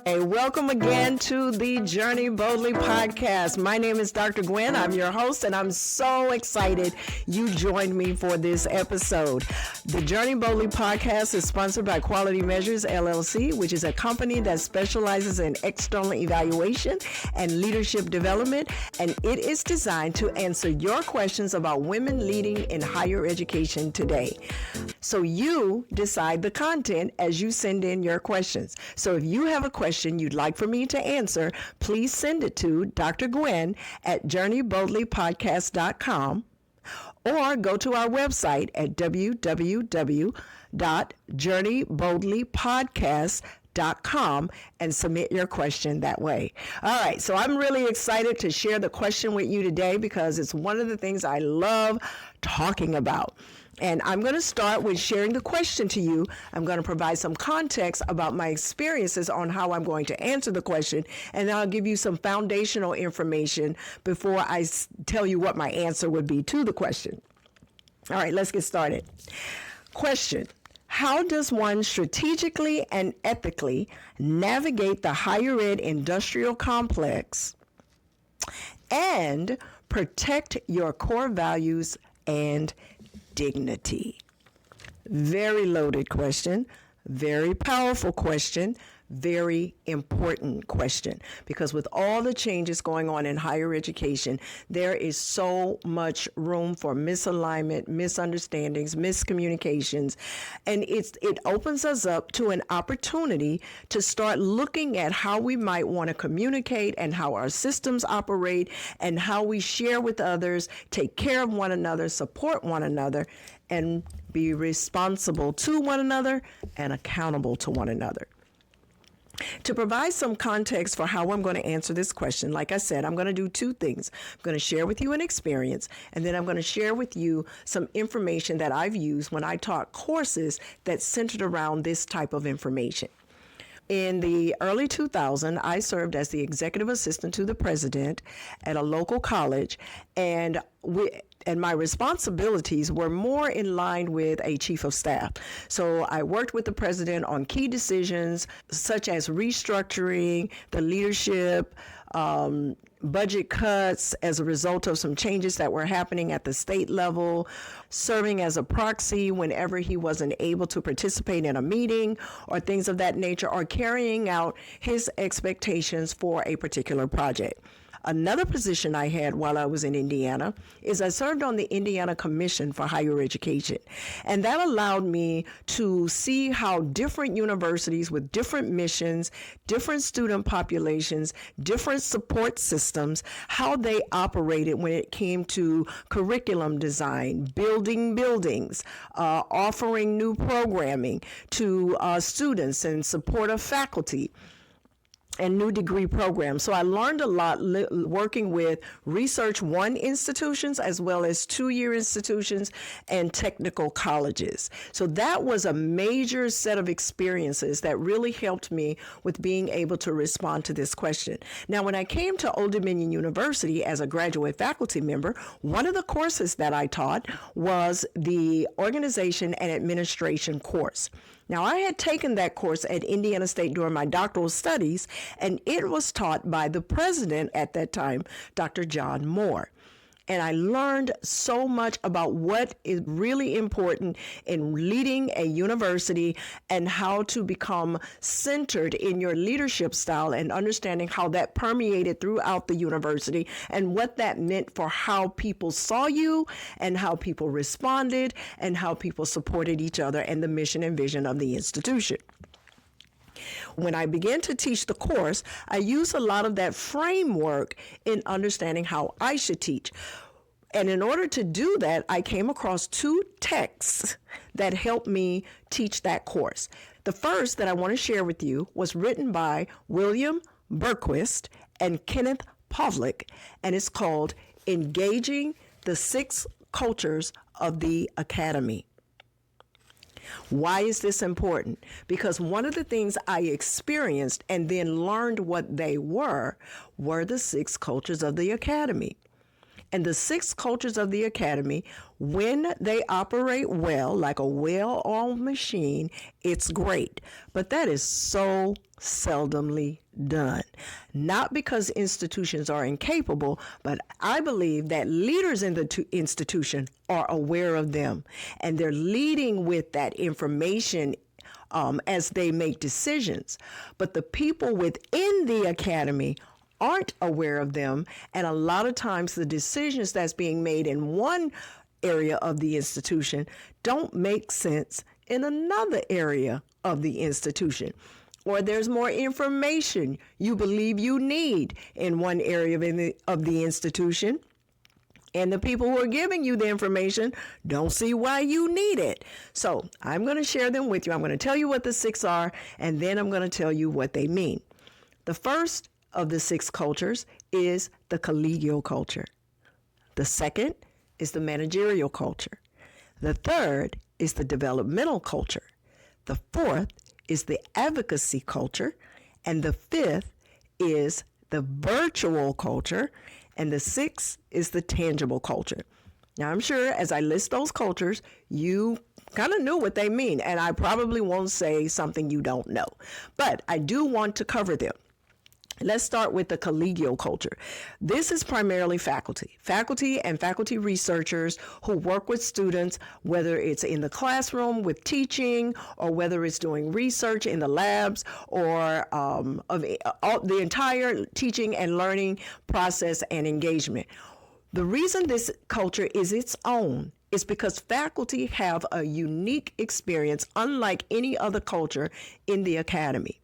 Hey, welcome again to the Journey Boldly podcast. My name is Dr. Gwen. I'm your host, and I'm so excited you joined me for this episode. The Journey Boldly podcast is sponsored by Quality Measures, LLC, which is a company that specializes in external evaluation and leadership development, and it is designed to answer your questions about women leading in higher education today. So you decide the content as you send in your questions. So if you have a question you'd like for me to answer, please send it to Dr. Gwen at journeyboldlypodcast.com or go to our website at www.journeyboldlypodcast.com and submit your question that way. All right, so I'm really excited to share the question with you today because it's one of the things I love talking about. And I'm going to start with sharing the question to you. I'm going to provide some context about my experiences on how I'm going to answer the question, and then I'll give you some foundational information before I tell you what my answer would be to the question. All right, let's get started. Question: how does one strategically and ethically navigate the higher ed industrial complex and protect your core values and dignity? Very loaded question, very powerful question, very important question, because with all the changes going on in higher education, there is so much room for misalignment, misunderstandings, miscommunications, and it opens us up to an opportunity to start looking at how we might want to communicate and how our systems operate and how we share with others, take care of one another, support one another, and be responsible to one another and accountable to one another. To provide some context for how I'm going to answer this question, like I said, I'm going to do two things. I'm going to share with you an experience, and then I'm going to share with you some information that I've used when I taught courses that centered around this type of information. In the early 2000s, I served as the executive assistant to the president at a local college, and my responsibilities were more in line with a chief of staff. So I worked with the president on key decisions such as restructuring, the leadership, budget cuts as a result of some changes that were happening at the state level, serving as a proxy whenever he wasn't able to participate in a meeting or things of that nature, or carrying out his expectations for a particular project. Another position I had while I was in Indiana is I served on the Indiana Commission for Higher Education. And that allowed me to see how different universities with different missions, different student populations, different support systems, how they operated when it came to curriculum design, building buildings, offering new programming to students and support of faculty, and new degree programs. So I learned a lot working with Research 1 institutions as well as 2-year institutions and technical colleges. So that was a major set of experiences that really helped me with being able to respond to this question. Now, when I came to Old Dominion University as a graduate faculty member, one of the courses that I taught was the Organization and Administration course. Now, I had taken that course at Indiana State during my doctoral studies, and it was taught by the president at that time, Dr. John Moore. And I learned so much about what is really important in leading a university and how to become centered in your leadership style and understanding how that permeated throughout the university and what that meant for how people saw you and how people responded and how people supported each other and the mission and vision of the institution. When I began to teach the course, I used a lot of that framework in understanding how I should teach. And in order to do that, I came across two texts that helped me teach that course. The first that I want to share with you was written by William Berquist and Kenneth Pavlik, and it's called Engaging the 6 Cultures of the Academy. Why is this important? Because one of the things I experienced and then learned what they were the 6 cultures of the academy. And the 6 cultures of the academy, when they operate well, like a well-oiled machine, it's great. But that is so seldomly done. Not because institutions are incapable, but I believe that leaders in the institution are aware of them, and they're leading with that information as they make decisions. But the people within the academy aren't aware of them, and a lot of times the decisions that's being made in one area of the institution don't make sense in another area of the institution. Or there's more information you believe you need in one area of the institution, and the people who are giving you the information don't see why you need it. So I'm going to share them with you. I'm going to tell you what the 6 are, and then I'm going to tell you what they mean. The first of the 6 cultures is the collegial culture. The second is the managerial culture. The third is the developmental culture. The fourth is the advocacy culture. And the fifth is the virtual culture. And the sixth is the tangible culture. Now, I'm sure as I list those cultures, you kind of knew what they mean. And I probably won't say something you don't know. But I do want to cover them. Let's start with the collegial culture. This is primarily faculty and faculty researchers who work with students, whether it's in the classroom with teaching or whether it's doing research in the labs or the entire teaching and learning process and engagement. The reason this culture is its own is because faculty have a unique experience unlike any other culture in the academy.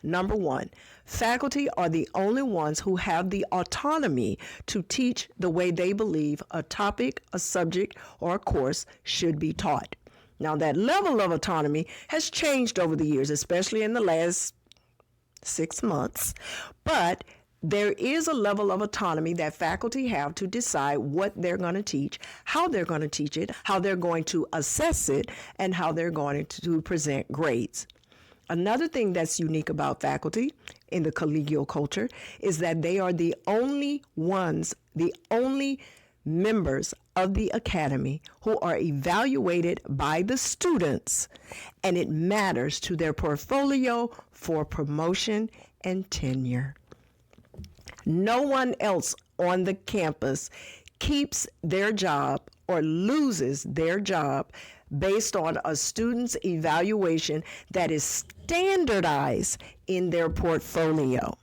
Number one, faculty are the only ones who have the autonomy to teach the way they believe a topic, a subject, or a course should be taught. Now, that level of autonomy has changed over the years, especially in the last 6 months, but there is a level of autonomy that faculty have to decide what they're going to teach, how they're going to teach it, how they're going to assess it, and how they're going to present grades. Another thing that's unique about faculty in the collegial culture is that they are the only members of the academy who are evaluated by the students, and it matters to their portfolio for promotion and tenure. No one else on the campus keeps their job or loses their job based on a student's evaluation that is standardized in their portfolio.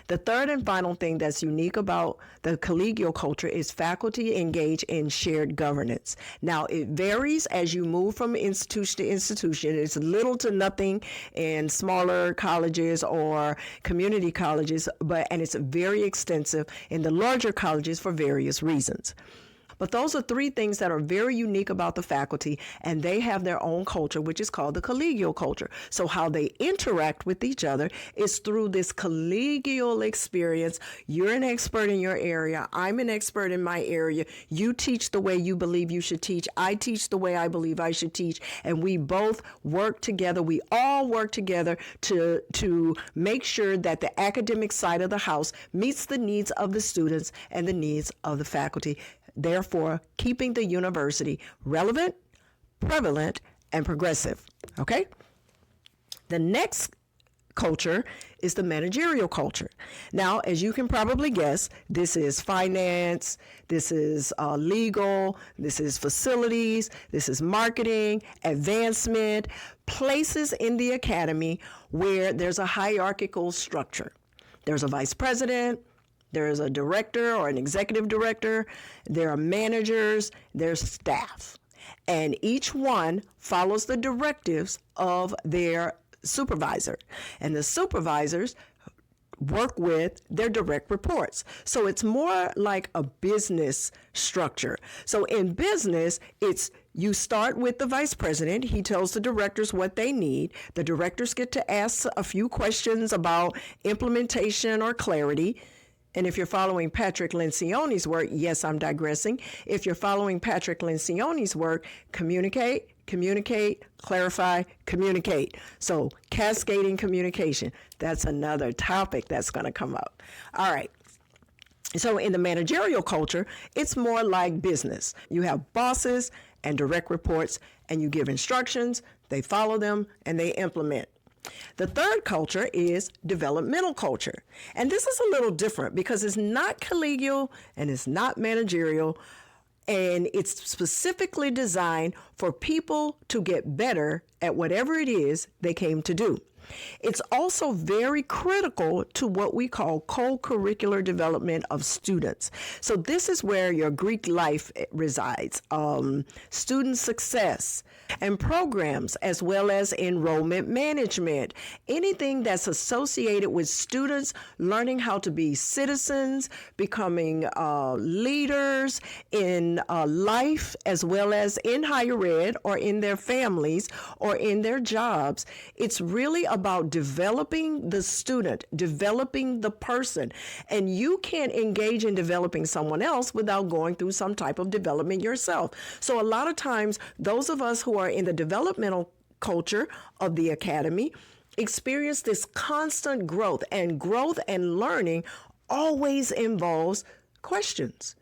The third and final thing that's unique about the collegial culture is faculty engage in shared governance. Now, it varies as you move from institution to institution. It's little to nothing in smaller colleges or community colleges, and it's very extensive in the larger colleges for various reasons. But those are 3 things that are very unique about the faculty, and they have their own culture, which is called the collegial culture. So how they interact with each other is through this collegial experience. You're an expert in your area. I'm an expert in my area. You teach the way you believe you should teach. I teach the way I believe I should teach. And we both work together. We all work together to make sure that the academic side of the house meets the needs of the students and the needs of the faculty, therefore keeping the university relevant, prevalent, and progressive. Okay? The next culture is the managerial culture. Now, as you can probably guess, this is finance, this is legal, this is facilities, this is marketing, advancement, places in the academy where there's a hierarchical structure. There's a vice president, there is a director or an executive director, there are managers, there's staff. And each one follows the directives of their supervisor. And the supervisors work with their direct reports. So it's more like a business structure. So in business, you start with the vice president. He tells the directors what they need. The directors get to ask a few questions about implementation or clarity. And if you're following Patrick Lencioni's work, yes, I'm digressing. If you're following Patrick Lencioni's work, communicate, clarify, communicate. So cascading communication, that's another topic that's going to come up. All right. So in the managerial culture, it's more like business. You have bosses and direct reports, and you give instructions, they follow them, and they implement. The third culture is developmental culture. And this is a little different because it's not collegial and it's not managerial, and it's specifically designed for people to get better at whatever it is they came to do. It's also very critical to what we call co-curricular development of students. So this is where your Greek life resides, student success and programs, as well as enrollment management. Anything that's associated with students learning how to be citizens, becoming leaders in life, as well as in higher ed or in their families or in their jobs. It's really about developing the student, developing the person. And you can't engage in developing someone else without going through some type of development yourself. So a lot of times, those of us who are in the developmental culture of the academy experience this constant growth, and growth and learning always involves questions,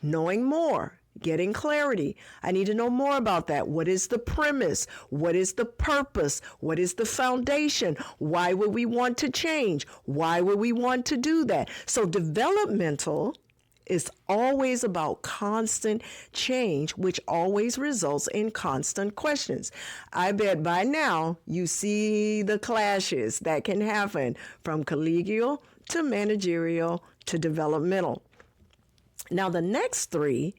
knowing more, getting clarity. I need to know more about that. What is the premise? What is the purpose? What is the foundation? Why would we want to change? Why would we want to do that? So developmental is always about constant change, which always results in constant questions. I bet by now you see the clashes that can happen from collegial to managerial to developmental. Now, the next three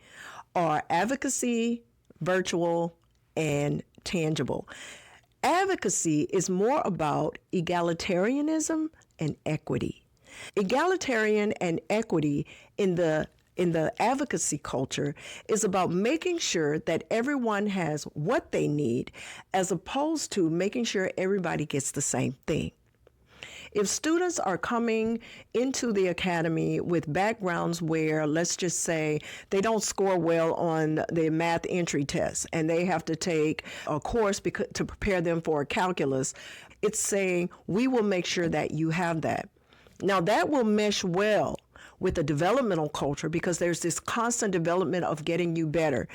are advocacy, virtual, and tangible. Advocacy is more about egalitarianism and equity. Egalitarian and equity in the advocacy culture is about making sure that everyone has what they need, as opposed to making sure everybody gets the same thing. If students are coming into the academy with backgrounds where, let's just say, they don't score well on the math entry test and they have to take a course to prepare them for calculus, it's saying, we will make sure that you have that. Now, that will mesh well with the developmental culture because there's this constant development of getting you better.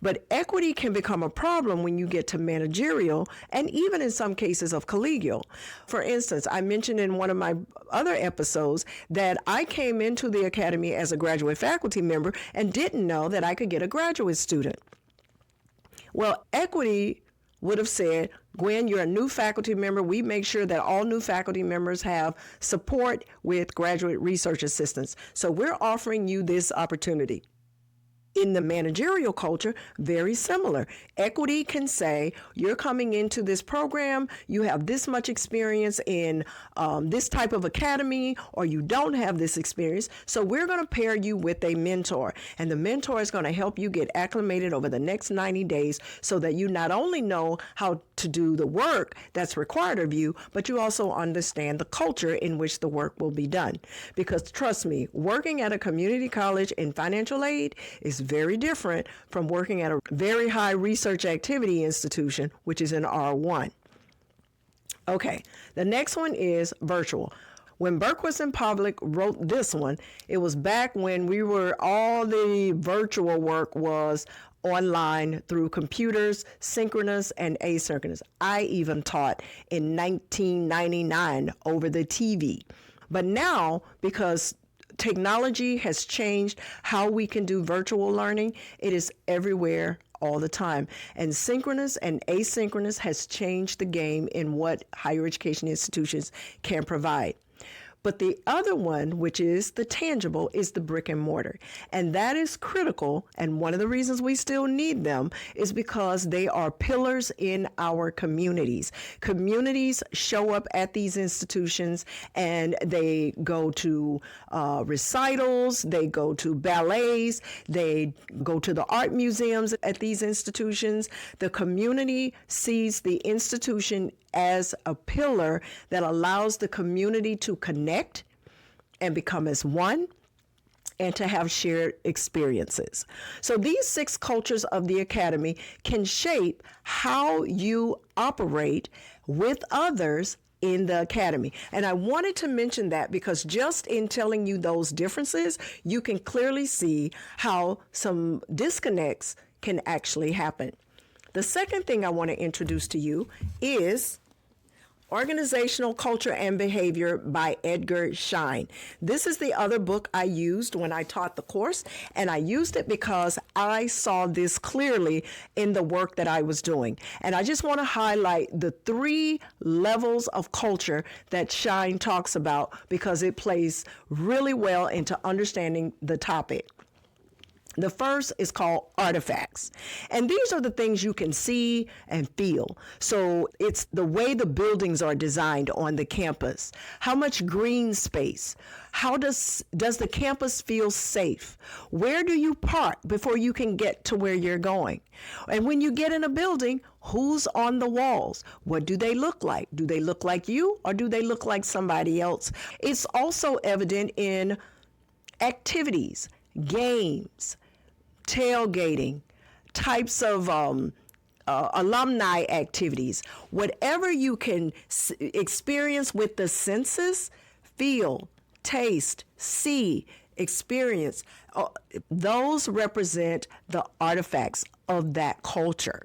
But equity can become a problem when you get to managerial and even in some cases of collegial. For instance, I mentioned in one of my other episodes that I came into the academy as a graduate faculty member and didn't know that I could get a graduate student. Well, equity would have said, Gwen, you're a new faculty member. We make sure that all new faculty members have support with graduate research assistants. So we're offering you this opportunity. In the managerial culture, very similar. Equity can say, you're coming into this program, you have this much experience in this type of academy, or you don't have this experience, so we're going to pair you with a mentor. And the mentor is going to help you get acclimated over the next 90 days so that you not only know how to do the work that's required of you, but you also understand the culture in which the work will be done. Because trust me, working at a community college in financial aid is very different from working at a very high research activity institution, which is an R1. Okay, the next one is virtual. When Berquist and Pavlik wrote this one, it was back when all the virtual work was online through computers, synchronous and asynchronous. I even taught in 1999 over the TV. But now, because technology has changed how we can do virtual learning, it is everywhere all the time. And synchronous and asynchronous has changed the game in what higher education institutions can provide. But the other one, which is the tangible, is the brick and mortar. And that is critical. And one of the reasons we still need them is because they are pillars in our communities. Communities show up at these institutions and they go to recitals, they go to ballets, they go to the art museums at these institutions. The community sees the institution as a pillar that allows the community to connect and become as one and to have shared experiences. So these 6 cultures of the academy can shape how you operate with others in the academy. And I wanted to mention that because just in telling you those differences, you can clearly see how some disconnects can actually happen. The second thing I want to introduce to you is Organizational Culture and Behavior by Edgar Schein. This is the other book I used when I taught the course, and I used it because I saw this clearly in the work that I was doing. And I just want to highlight the 3 levels of culture that Schein talks about because it plays really well into understanding the topic. The first is called artifacts. And these are the things you can see and feel. So it's the way the buildings are designed on the campus. How much green space? How does the campus feel safe? Where do you park before you can get to where you're going? And when you get in a building, who's on the walls? What do they look like? Do they look like you or do they look like somebody else? It's also evident in activities, games, tailgating, types of alumni activities, whatever you can experience with the senses, feel, taste, see, experience, those represent the artifacts of that culture.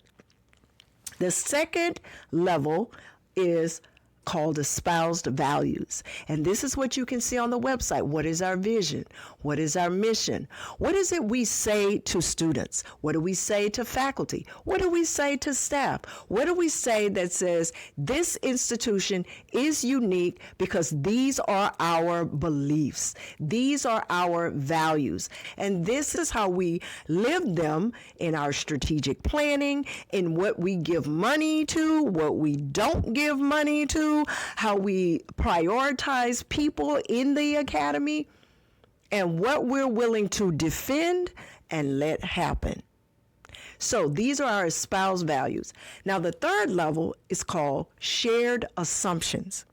The second level is called espoused values. And this is what you can see on the website. What is our vision? What is our mission? What is it we say to students? What do we say to faculty? What do we say to staff? What do we say that says this institution is unique because these are our beliefs. These are our values. And this is how we live them in our strategic planning, in what we give money to, what we don't give money to, how we prioritize people in the academy, and what we're willing to defend and let happen. So these are our espoused values. Now, the third level is called shared assumptions.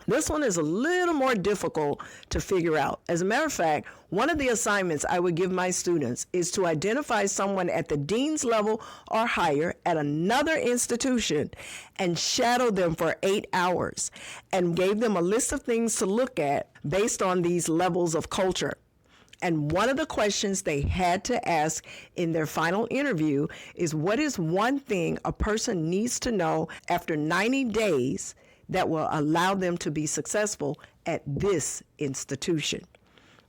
This one is a little more difficult to figure out. As a matter of fact, one of the assignments I would give my students is to identify someone at the dean's level or higher at another institution and shadow them for 8 hours, and gave them a list of things to look at based on these levels of culture. And one of the questions they had to ask in their final interview is, what is one thing a person needs to know after 90 days that will allow them to be successful at this institution?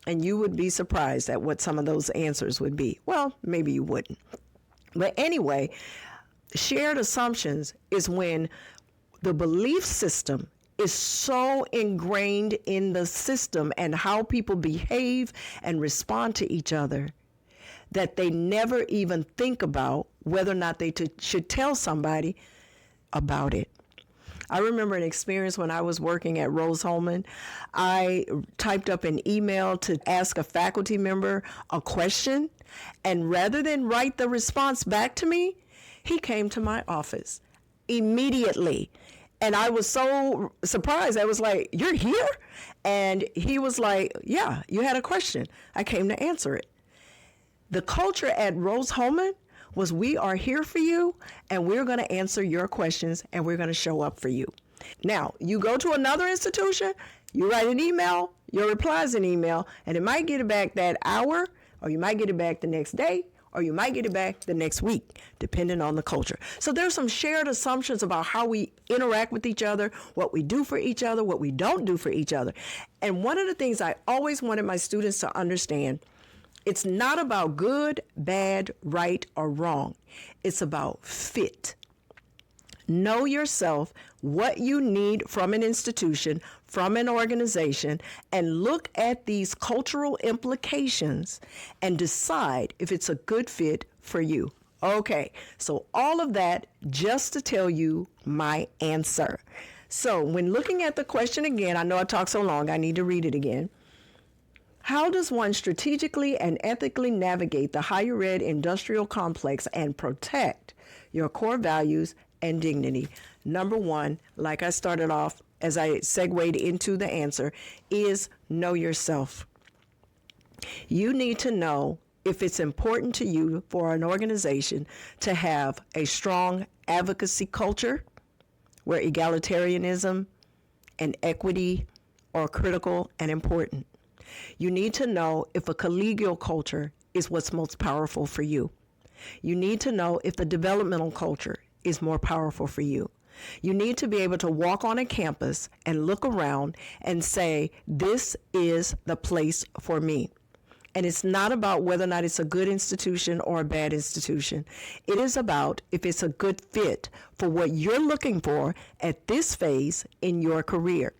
And you would be surprised at what some of those answers would be. Well, maybe you wouldn't. But anyway, shared assumptions is when the belief system is so ingrained in the system and how people behave and respond to each other that they never even think about whether or not they should tell somebody about it. I remember an experience when I was working at Rose-Hulman. I typed up an email to ask a faculty member a question, and rather than write the response back to me, he came to my office immediately. And I was so surprised. I was like, "You're here?" And he was like, "Yeah, you had a question. I came to answer it." The culture at Rose-Hulman was, we are here for you, and we're going to answer your questions, and we're going to show up for you. Now, you go to another institution, you write an email, your reply is an email, and it might get it back that hour, or you might get it back the next day, or you might get it back the next week, depending on the culture. So there's some shared assumptions about how we interact with each other, what we do for each other, what we don't do for each other. And one of the things I always wanted my students to understand, it's not about good, bad, right, or wrong. It's about fit. Know yourself, what you need from an institution, from an organization, and look at these cultural implications and decide if it's a good fit for you. Okay, so all of that just to tell you my answer. So when looking at the question again, I know I talked so long, I need to read it again. How does one strategically and ethically navigate the higher ed industrial complex and protect your core values and dignity? Number one, like I started off as I segued into the answer, is know yourself. You need to know if it's important to you for an organization to have a strong advocacy culture where egalitarianism and equity are critical and important. You need to know if a collegial culture is what's most powerful for you. You need to know if the developmental culture is more powerful for you. You need to be able to walk on a campus and look around and say, this is the place for me. And it's not about whether or not it's a good institution or a bad institution. It is about if it's a good fit for what you're looking for at this phase in your career.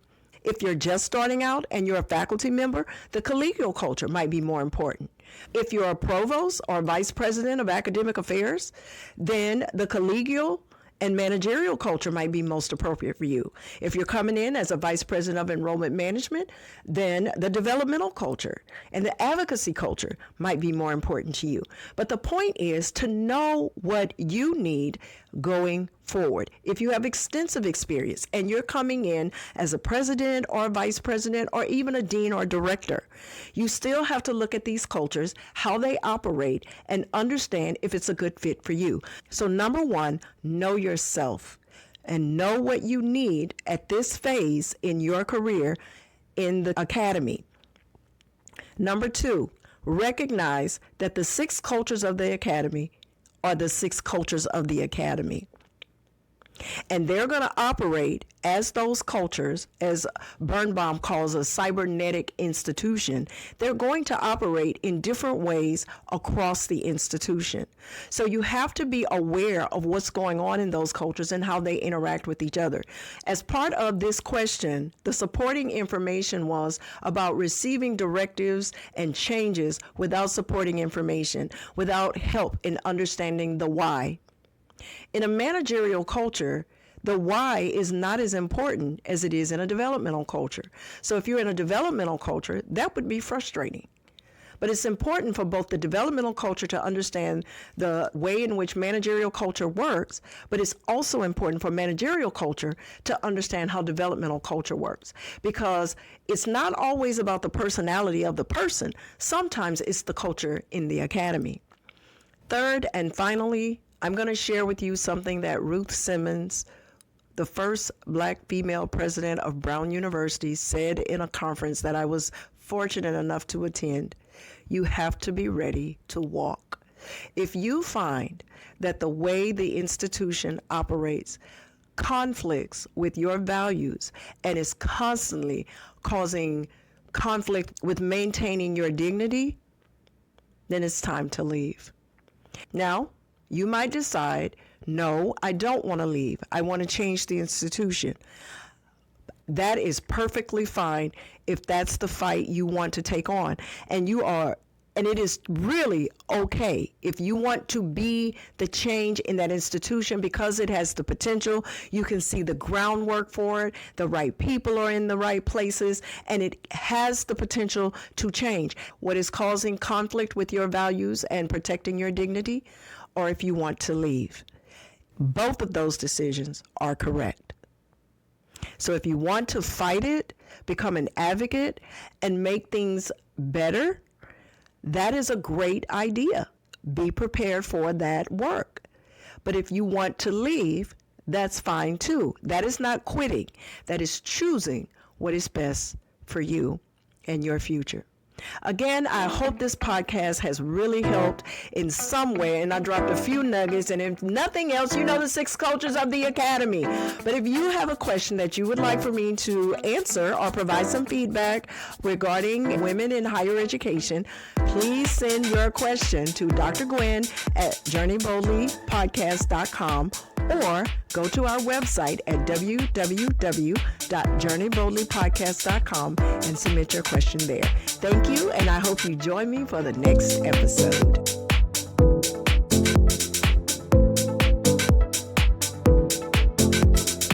If you're just starting out and you're a faculty member, the collegial culture might be more important. If you're a provost or vice president of academic affairs, then the collegial and managerial culture might be most appropriate for you. If you're coming in as a vice president of enrollment management, then the developmental culture and the advocacy culture might be more important to you. But the point is to know what you need going forward. If you have extensive experience and you're coming in as a president or a vice president or even a dean or director, you still have to look at these cultures, how they operate, and understand if it's a good fit for you. So number one, know yourself and know what you need at this phase in your career in the academy. Number two, recognize that the 6 cultures of the academy are the 6 cultures of the academy. And they're going to operate as those cultures, as Birnbaum calls a cybernetic institution. They're going to operate in different ways across the institution. So you have to be aware of what's going on in those cultures and how they interact with each other. As part of this question, the supporting information was about receiving directives and changes without supporting information, without help in understanding the why. In a managerial culture, the why is not as important as it is in a developmental culture. So if you're in a developmental culture, that would be frustrating. But it's important for both the developmental culture to understand the way in which managerial culture works, but it's also important for managerial culture to understand how developmental culture works. Because it's not always about the personality of the person. Sometimes it's the culture in the academy. Third and finally, I'm going to share with you something that Ruth Simmons, the first Black female president of Brown University, said in a conference that I was fortunate enough to attend. You have to be ready to walk. If you find that the way the institution operates conflicts with your values and is constantly causing conflict with maintaining your dignity, then it's time to leave. Now, you might decide, no, I don't want to leave. I want to change the institution. That is perfectly fine if that's the fight you want to take on. And it is really okay if you want to be the change in that institution because it has the potential. You can see the groundwork for it. The right people are in the right places, and it has the potential to change. What is causing conflict with your values and protecting your dignity, or if you want to leave. Both of those decisions are correct. So if you want to fight it, become an advocate, and make things better, that is a great idea. Be prepared for that work. But if you want to leave, that's fine too. That is not quitting. That is choosing what is best for you and your future. Again, I hope this podcast has really helped in some way, and I dropped a few nuggets, and if nothing else, you know the 6 cultures of the academy. But if you have a question that you would like for me to answer or provide some feedback regarding women in higher education, please send your question to Dr. Gwen at journeyboldlypodcast.com or go to our website at www.journeyboldlypodcast.com and submit your question there. Thank you, and I hope you join me for the next episode.